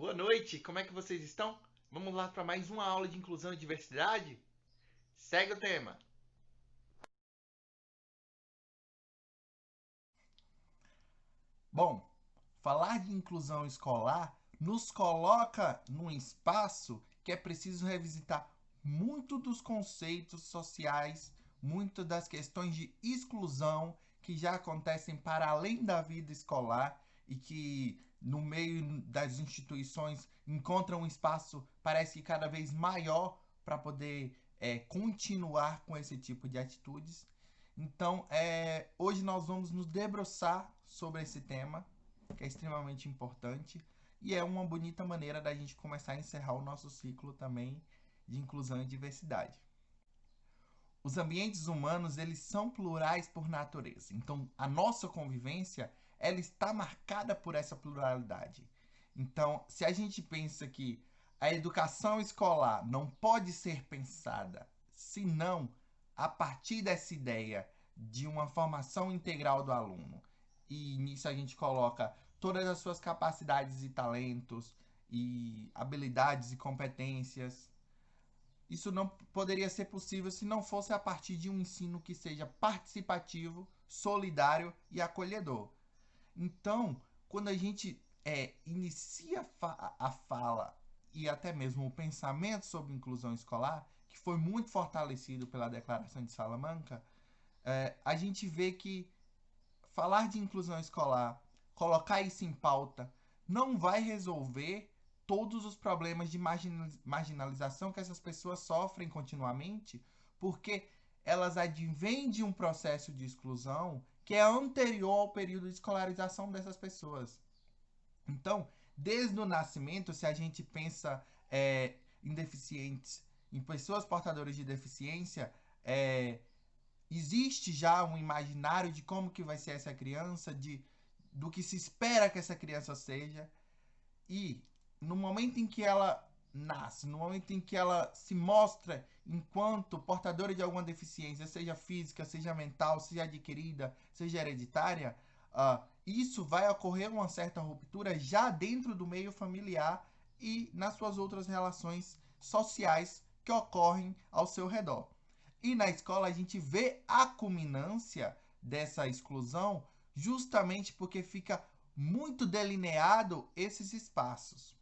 boa noite, como é que vocês estão? Vamos lá para mais uma aula de inclusão e diversidade? Segue o tema. Bom, falar de inclusão escolar nos coloca num espaço que é preciso revisitar muito dos conceitos sociais, muito das questões de exclusão que já acontecem para além da vida escolar e que no meio das instituições encontram um espaço parece que cada vez maior para poder continuar com esse tipo de atitudes. Então, hoje nós vamos nos debruçar sobre esse tema, que é extremamente importante, e é uma bonita maneira da gente começar a encerrar o nosso ciclo também de inclusão e diversidade. Os ambientes humanos, eles são plurais por natureza. Então, a nossa convivência, ela está marcada por essa pluralidade. Então, se a gente pensa que a educação escolar não pode ser pensada senão a partir dessa ideia de uma formação integral do aluno, e nisso a gente coloca todas as suas capacidades e talentos e habilidades e competências, isso não poderia ser possível se não fosse a partir de um ensino que seja participativo, solidário e acolhedor. Então, quando a gente inicia a fala e até mesmo o pensamento sobre inclusão escolar, que foi muito fortalecido pela Declaração de Salamanca, a gente vê que falar de inclusão escolar, colocar isso em pauta, não vai resolver todos os problemas de marginalização que essas pessoas sofrem continuamente, porque elas advêm de um processo de exclusão que é anterior ao período de escolarização dessas pessoas. Então, desde o nascimento, se a gente pensa em deficientes, em pessoas portadoras de deficiência, existe já um imaginário de como que vai ser essa criança, do que se espera que essa criança seja. E no momento em que ela nasce, no momento em que ela se mostra enquanto portadora de alguma deficiência, seja física, seja mental, seja adquirida, seja hereditária, isso vai ocorrer uma certa ruptura já dentro do meio familiar e nas suas outras relações sociais que ocorrem ao seu redor. E na escola a gente vê a culminância dessa exclusão justamente porque fica muito delineado esses espaços.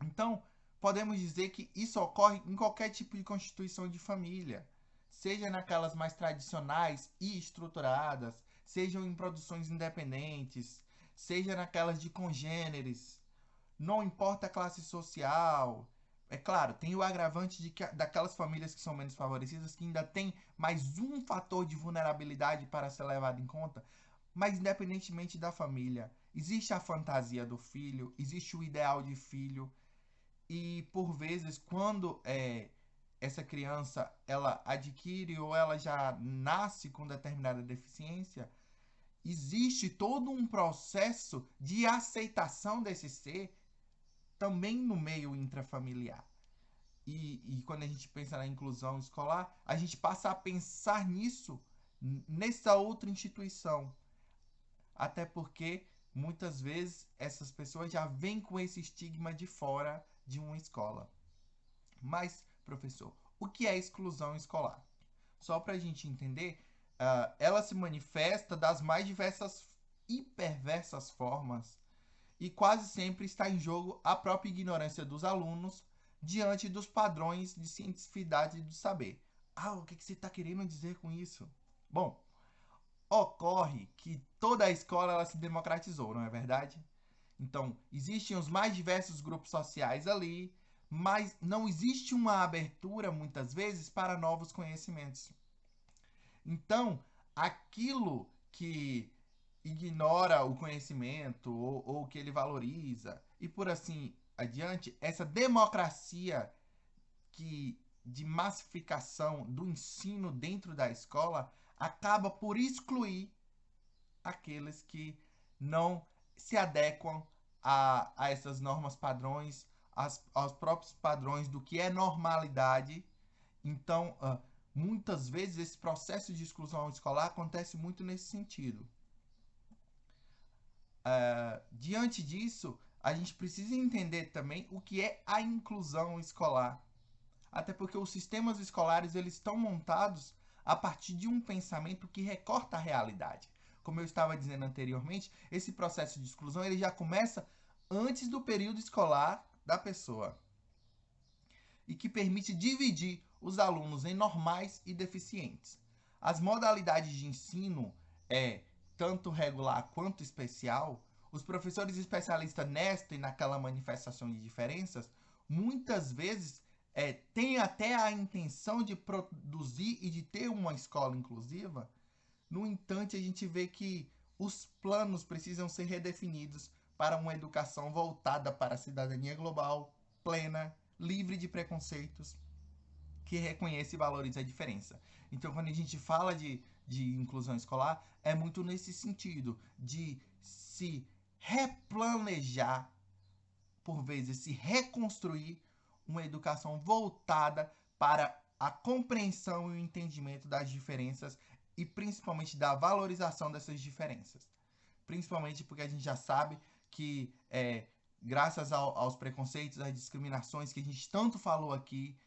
Então, podemos dizer que isso ocorre em qualquer tipo de constituição de família, seja naquelas mais tradicionais e estruturadas, sejam em produções independentes, seja naquelas de congêneres, não importa a classe social. É claro, tem o agravante daquelas famílias que são menos favorecidas, que ainda tem mais um fator de vulnerabilidade para ser levado em conta. Mas independentemente da família, existe a fantasia do filho, existe o ideal de filho, e por vezes quando essa criança ela adquire ou ela já nasce com determinada deficiência, existe todo um processo de aceitação desse ser também no meio intrafamiliar. E quando a gente pensa na inclusão escolar, a gente passa a pensar nisso nessa outra instituição. Até porque muitas vezes essas pessoas já vêm com esse estigma de fora de uma escola. Mas, professor, o que é exclusão escolar? Só para a gente entender, ela se manifesta das mais diversas e perversas formas e quase sempre está em jogo a própria ignorância dos alunos diante dos padrões de cientificidade do saber. O que você está querendo dizer com isso? Bom, ocorre que toda a escola ela se democratizou, não é verdade? Então, existem os mais diversos grupos sociais ali, mas não existe uma abertura, muitas vezes, para novos conhecimentos. Então, aquilo que ignora o conhecimento ou que ele valoriza e por assim adiante, essa democracia de massificação do ensino dentro da escola acaba por excluir aqueles que não se adequam a essas normas padrões, aos próprios padrões do que é normalidade. Então, muitas vezes esse processo de exclusão escolar acontece muito nesse sentido. Diante disso, a gente precisa entender também o que é a inclusão escolar. Até porque os sistemas escolares eles estão montados a partir de um pensamento que recorta a realidade. Como eu estava dizendo anteriormente, esse processo de exclusão ele já começa antes do período escolar da pessoa e que permite dividir os alunos em normais e deficientes. As modalidades de ensino tanto regular quanto especial. Os professores especialistas nesta e naquela manifestação de diferenças muitas vezes têm até a intenção de produzir e de ter uma escola inclusiva. No entanto, a gente vê que os planos precisam ser redefinidos para uma educação voltada para a cidadania global, plena, livre de preconceitos, que reconhece e valoriza a diferença. Então, quando a gente fala de inclusão escolar, é muito nesse sentido, de se replanejar, por vezes, se reconstruir uma educação voltada para a compreensão e o entendimento das diferenças e principalmente da valorização dessas diferenças. Principalmente porque a gente já sabe que, graças aos preconceitos, às discriminações que a gente tanto falou aqui,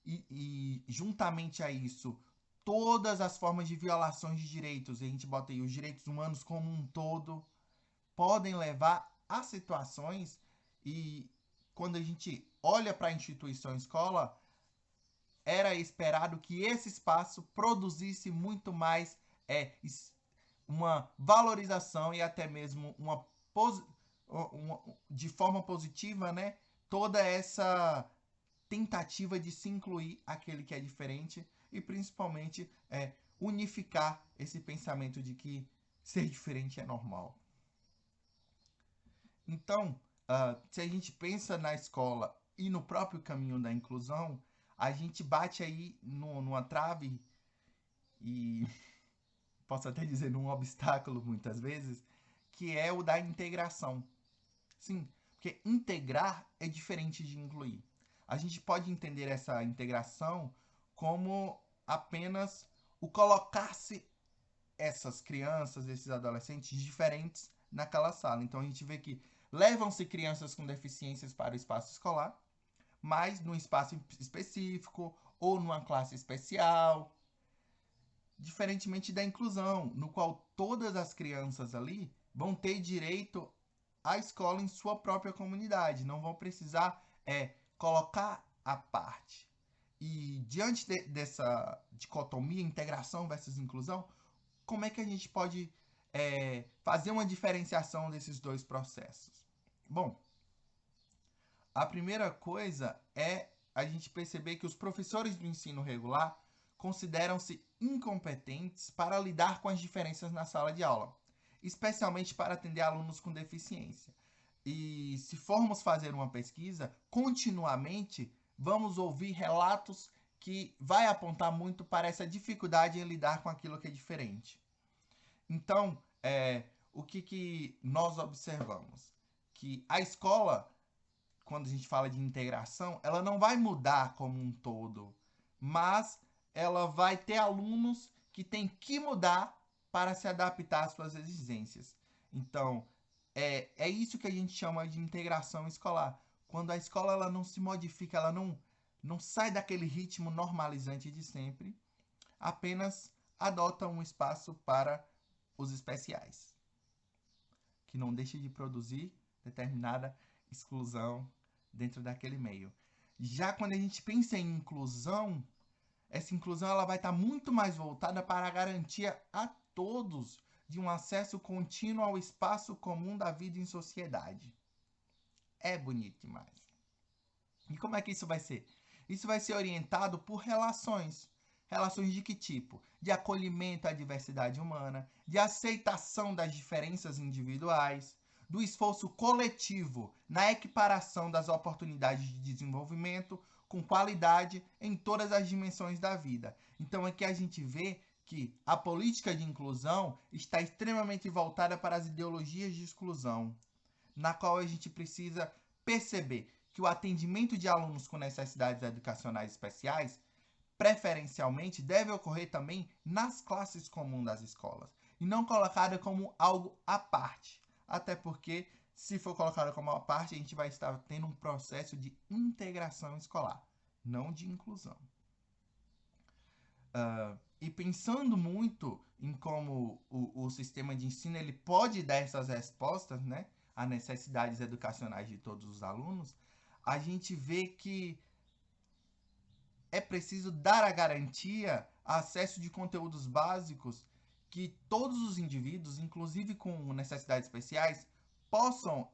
e juntamente a isso, todas as formas de violações de direitos, e a gente bota aí os direitos humanos como um todo, podem levar a situações, e quando a gente olha para a instituição escola, era esperado que esse espaço produzisse muito mais uma valorização e até mesmo de forma positiva, né, toda essa tentativa de se incluir aquele que é diferente e principalmente unificar esse pensamento de que ser diferente é normal. Então, se a gente pensa na escola e no próprio caminho da inclusão, a gente bate aí numa trave e posso até dizer num obstáculo muitas vezes, que é o da integração. Sim, porque integrar é diferente de incluir. A gente pode entender essa integração como apenas o colocar-se essas crianças, esses adolescentes diferentes naquela sala. Então a gente vê que levam-se crianças com deficiências para o espaço escolar, mas num espaço específico ou numa classe especial, diferentemente da inclusão, no qual todas as crianças ali vão ter direito à escola em sua própria comunidade, não vão precisar colocar à parte. E diante dessa dicotomia, integração versus inclusão, como é que a gente pode fazer uma diferenciação desses dois processos? Bom, a primeira coisa é a gente perceber que os professores do ensino regular consideram-se incompetentes para lidar com as diferenças na sala de aula, especialmente para atender alunos com deficiência. E se formos fazer uma pesquisa, continuamente vamos ouvir relatos que vai apontar muito para essa dificuldade em lidar com aquilo que é diferente. Então, o que nós observamos? Que a escola, quando a gente fala de integração, ela não vai mudar como um todo, mas ela vai ter alunos que têm que mudar para se adaptar às suas exigências. Então, é isso que a gente chama de integração escolar. Quando a escola ela não se modifica, ela não sai daquele ritmo normalizante de sempre, apenas adota um espaço para os especiais, que não deixa de produzir determinada exclusão dentro daquele meio. Já quando a gente pensa em inclusão, essa inclusão ela vai estar muito mais voltada para a garantia a todos de um acesso contínuo ao espaço comum da vida em sociedade. É bonito demais. E como é que isso vai ser? Isso vai ser orientado por relações. Relações de que tipo? De acolhimento à diversidade humana, de aceitação das diferenças individuais, do esforço coletivo na equiparação das oportunidades de desenvolvimento com qualidade em todas as dimensões da vida. Então aqui a gente vê que a política de inclusão está extremamente voltada para as ideologias de exclusão, na qual a gente precisa perceber que o atendimento de alunos com necessidades educacionais especiais, preferencialmente, deve ocorrer também nas classes comuns das escolas, e não colocada como algo à parte. Até porque, se for colocado como uma parte, a gente vai estar tendo um processo de integração escolar, não de inclusão. E pensando muito em como o sistema de ensino ele pode dar essas respostas, né, às necessidades educacionais de todos os alunos, a gente vê que é preciso dar a garantia, acesso de conteúdos básicos que todos os indivíduos, inclusive com necessidades especiais, possam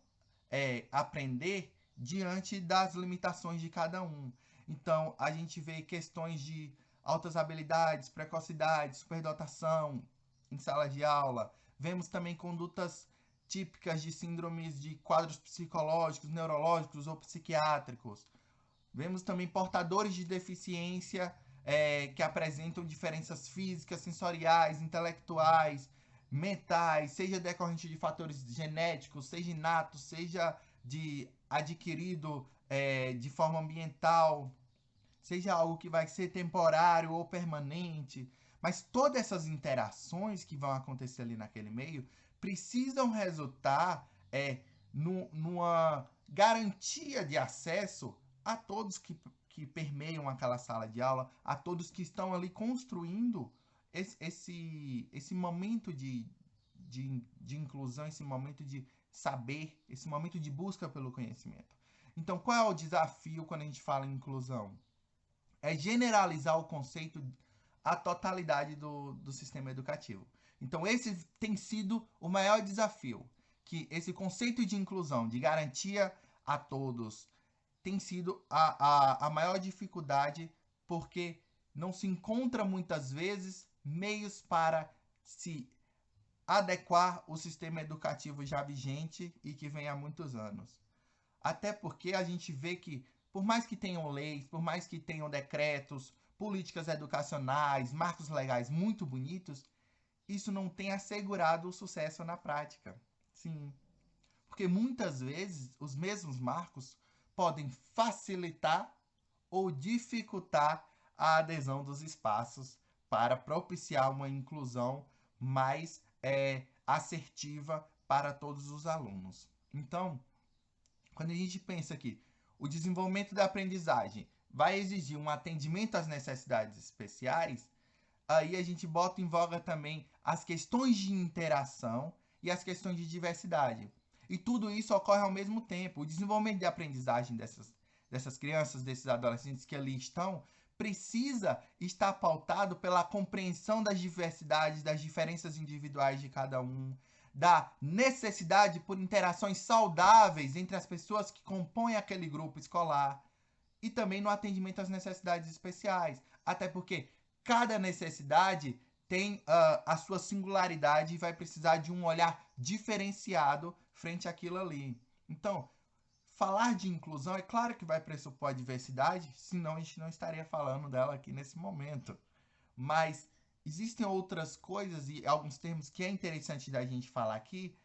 aprender diante das limitações de cada um. Então, a gente vê questões de altas habilidades, precocidade, superdotação em sala de aula. Vemos também condutas típicas de síndromes de quadros psicológicos, neurológicos ou psiquiátricos. Vemos também portadores de deficiência que apresentam diferenças físicas, sensoriais, intelectuais, mentais, seja decorrente de fatores genéticos, seja inatos, seja de adquirido de forma ambiental, seja algo que vai ser temporário ou permanente. Mas todas essas interações que vão acontecer ali naquele meio precisam resultar numa garantia de acesso a todos que permeiam aquela sala de aula, a todos que estão ali construindo esse momento de inclusão, esse momento de saber, esse momento de busca pelo conhecimento. Então, qual é o desafio quando a gente fala em inclusão? É generalizar o conceito à totalidade do sistema educativo. Então, esse tem sido o maior desafio, que esse conceito de inclusão, de garantia a todos, tem sido a maior dificuldade, porque não se encontra muitas vezes meios para se adequar o sistema educativo já vigente e que vem há muitos anos. Até porque a gente vê que, por mais que tenham leis, por mais que tenham decretos, políticas educacionais, marcos legais muito bonitos, isso não tem assegurado o sucesso na prática. Sim. Porque muitas vezes os mesmos marcos podem facilitar ou dificultar a adesão dos espaços para propiciar uma inclusão mais assertiva para todos os alunos. Então, quando a gente pensa que o desenvolvimento da aprendizagem vai exigir um atendimento às necessidades especiais, aí a gente bota em voga também as questões de interação e as questões de diversidade. E tudo isso ocorre ao mesmo tempo. O desenvolvimento de aprendizagem dessas crianças, desses adolescentes que ali estão, precisa estar pautado pela compreensão das diversidades, das diferenças individuais de cada um, da necessidade por interações saudáveis entre as pessoas que compõem aquele grupo escolar e também no atendimento às necessidades especiais. Até porque cada necessidade tem a sua singularidade e vai precisar de um olhar diferenciado frente àquilo ali. Então, falar de inclusão é claro que vai pressupor a diversidade, senão a gente não estaria falando dela aqui nesse momento. Mas existem outras coisas e alguns termos que é interessante da gente falar aqui,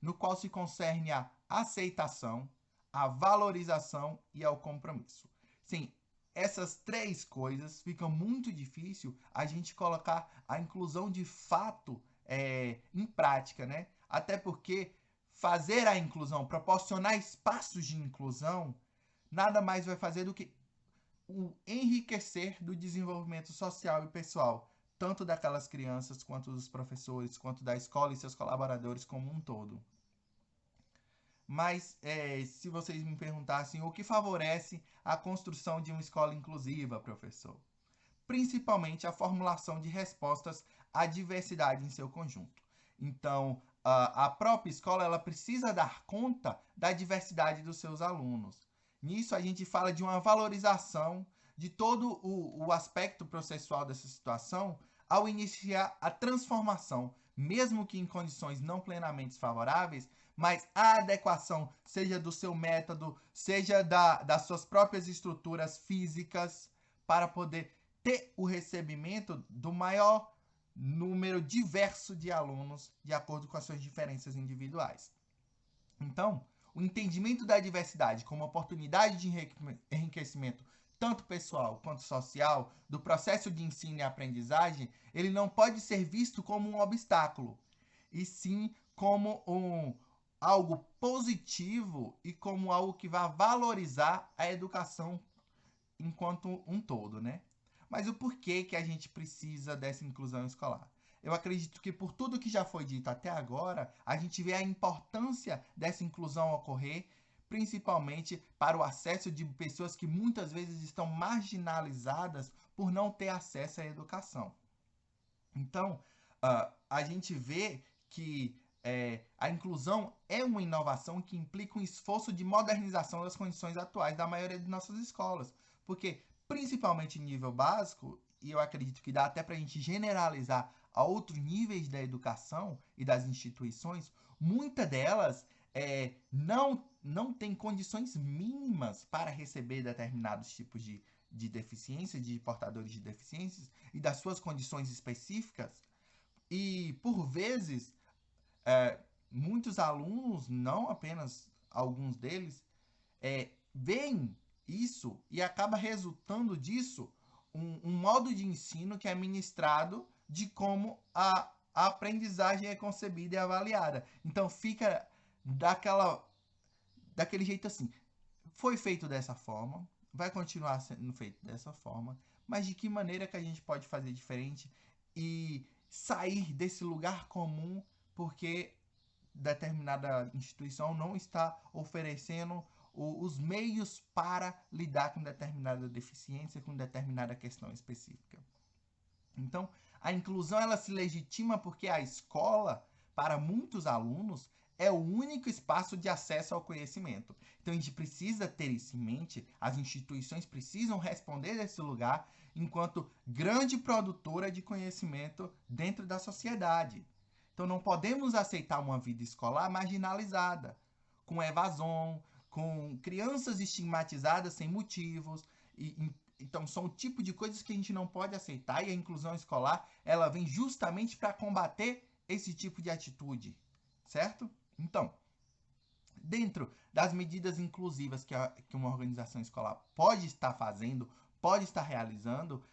no qual se concerne a aceitação, a valorização e ao compromisso. Sim, essas três coisas fica muito difícil a gente colocar a inclusão de fato em prática, né? Até porque fazer a inclusão, proporcionar espaços de inclusão, nada mais vai fazer do que o enriquecer do desenvolvimento social e pessoal, tanto daquelas crianças, quanto dos professores, quanto da escola e seus colaboradores como um todo. Mas, se vocês me perguntassem o que favorece a construção de uma escola inclusiva, professor? Principalmente a formulação de respostas à diversidade em seu conjunto. Então, a própria escola ela precisa dar conta da diversidade dos seus alunos. Nisso, a gente fala de uma valorização de todo o aspecto processual dessa situação ao iniciar a transformação, mesmo que em condições não plenamente favoráveis, mas a adequação, seja do seu método, seja das suas próprias estruturas físicas, para poder ter o recebimento do maior número diverso de alunos, de acordo com as suas diferenças individuais. Então, o entendimento da diversidade como oportunidade de enriquecimento tanto pessoal quanto social do processo de ensino e aprendizagem, ele não pode ser visto como um obstáculo, e sim como algo positivo e como algo que vai valorizar a educação enquanto um todo, né? Mas o porquê que a gente precisa dessa inclusão escolar? Eu acredito que por tudo que já foi dito até agora, a gente vê a importância dessa inclusão ocorrer, principalmente para o acesso de pessoas que muitas vezes estão marginalizadas por não ter acesso à educação. Então, a gente vê que a inclusão é uma inovação que implica um esforço de modernização das condições atuais da maioria de nossas escolas. Porque, principalmente em nível básico, e eu acredito que dá até para a gente generalizar a outros níveis da educação e das instituições, muitas delas não têm condições mínimas para receber determinados tipos de deficiência, de portadores de deficiências e das suas condições específicas. E, por vezes, muitos alunos, não apenas alguns deles, veem isso e acaba resultando disso um modo de ensino que é ministrado de como a aprendizagem é concebida e avaliada. Então fica daquele jeito assim. Foi feito dessa forma, vai continuar sendo feito dessa forma, mas de que maneira que a gente pode fazer diferente e sair desse lugar comum porque determinada instituição não está oferecendo os meios para lidar com determinada deficiência, com determinada questão específica. Então, a inclusão ela se legitima porque a escola, para muitos alunos, é o único espaço de acesso ao conhecimento. Então, a gente precisa ter isso em mente, as instituições precisam responder desse lugar enquanto grande produtora de conhecimento dentro da sociedade. Então, não podemos aceitar uma vida escolar marginalizada, com evasão, com crianças estigmatizadas sem motivos. Então, são o tipo de coisas que a gente não pode aceitar e a inclusão escolar ela vem justamente para combater esse tipo de atitude, certo? Então, dentro das medidas inclusivas que uma organização escolar pode estar fazendo, pode estar realizando,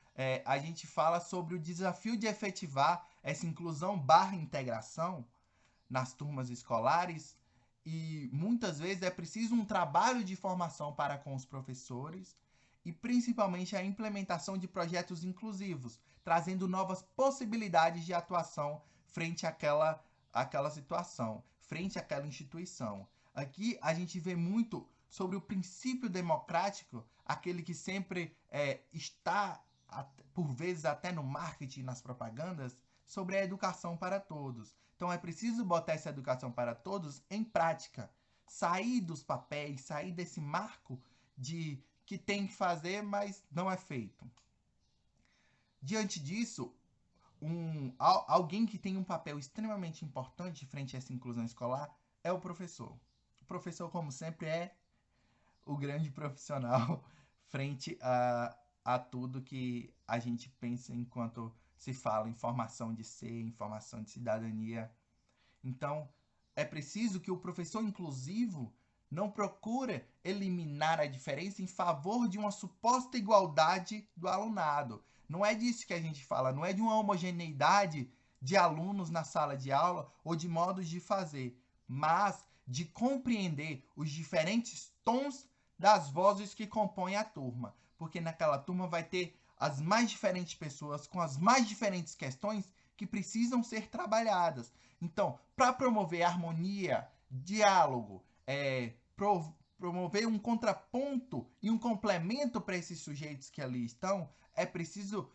a gente fala sobre o desafio de efetivar essa inclusão barra integração nas turmas escolares e muitas vezes é preciso um trabalho de formação para com os professores e principalmente a implementação de projetos inclusivos, trazendo novas possibilidades de atuação frente àquela situação, frente àquela instituição. Aqui a gente vê muito sobre o princípio democrático, aquele que sempre está, por vezes até no marketing, nas propagandas, sobre a educação para todos. Então é preciso botar essa educação para todos em prática. Sair dos papéis, sair desse marco de que tem que fazer, mas não é feito. Diante disso, alguém que tem um papel extremamente importante frente a essa inclusão escolar é o professor. O professor, como sempre, é o grande profissional frente a tudo que a gente pensa enquanto se fala em formação de ser, em formação de cidadania. Então, é preciso que o professor inclusivo não procure eliminar a diferença em favor de uma suposta igualdade do alunado. Não é disso que a gente fala, não é de uma homogeneidade de alunos na sala de aula ou de modos de fazer, mas de compreender os diferentes tons das vozes que compõem a turma. Porque naquela turma vai ter as mais diferentes pessoas com as mais diferentes questões que precisam ser trabalhadas. Então, para promover harmonia, diálogo, promover um contraponto e um complemento para esses sujeitos que ali estão, é preciso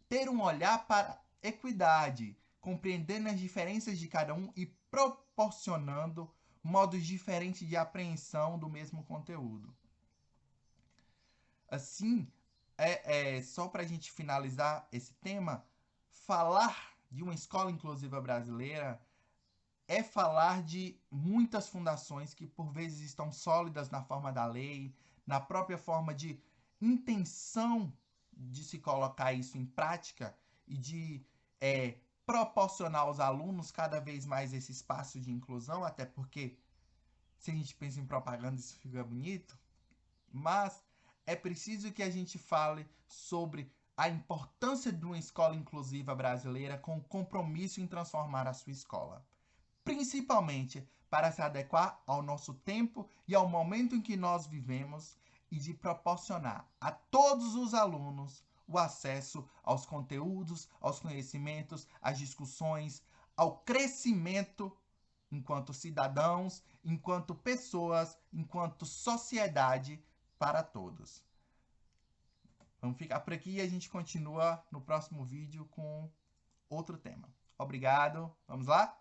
ter um olhar para equidade, compreendendo as diferenças de cada um e proporcionando modos diferentes de apreensão do mesmo conteúdo. Assim, só para a gente finalizar esse tema, falar de uma escola inclusiva brasileira é falar de muitas fundações que por vezes estão sólidas na forma da lei, na própria forma de intenção de se colocar isso em prática e de proporcionar aos alunos cada vez mais esse espaço de inclusão, até porque se a gente pensa em propaganda isso fica bonito, mas é preciso que a gente fale sobre a importância de uma escola inclusiva brasileira com compromisso em transformar a sua escola. principalmente para se adequar ao nosso tempo e ao momento em que nós vivemos e de proporcionar a todos os alunos o acesso aos conteúdos, aos conhecimentos, às discussões, ao crescimento enquanto cidadãos, enquanto pessoas, enquanto sociedade para todos. Vamos ficar por aqui e a gente continua no próximo vídeo com outro tema. Obrigado. Vamos lá?